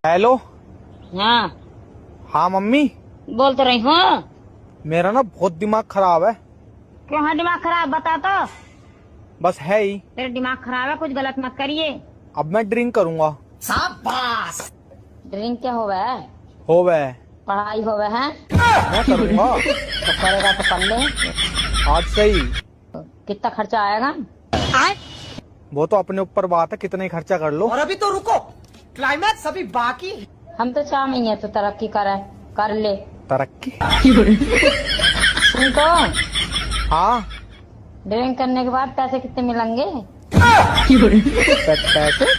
Hello. हाँ हाँ mummy, बोल तो रही हूँ। मेरा ना बहुत दिमाग खराब है। क्यों है दिमाग खराब, बता तो। बस है ही। तेरा दिमाग खराब है, कुछ गलत मत करिए। अब मैं ड्रिंक करूंगा। ड्रिंक क्या होवे है? हो वह पढ़ाई होवे है? मैं करूंगा तो करेगा तो कर ले। आज से ही। कितना खर्चा आएगा? वो तो अपने ऊपर बात है, कितने खर्चा कर लो। और अभी तो रुको, क्लाइमैक्स अभी बाकी है। हम तो चाह नहीं है तो तरक्की करे, कर ले। तरक्की। सुन तो, हाँ। ड्रिंक करने के बाद पैसे कितने मिलेंगे? पैसे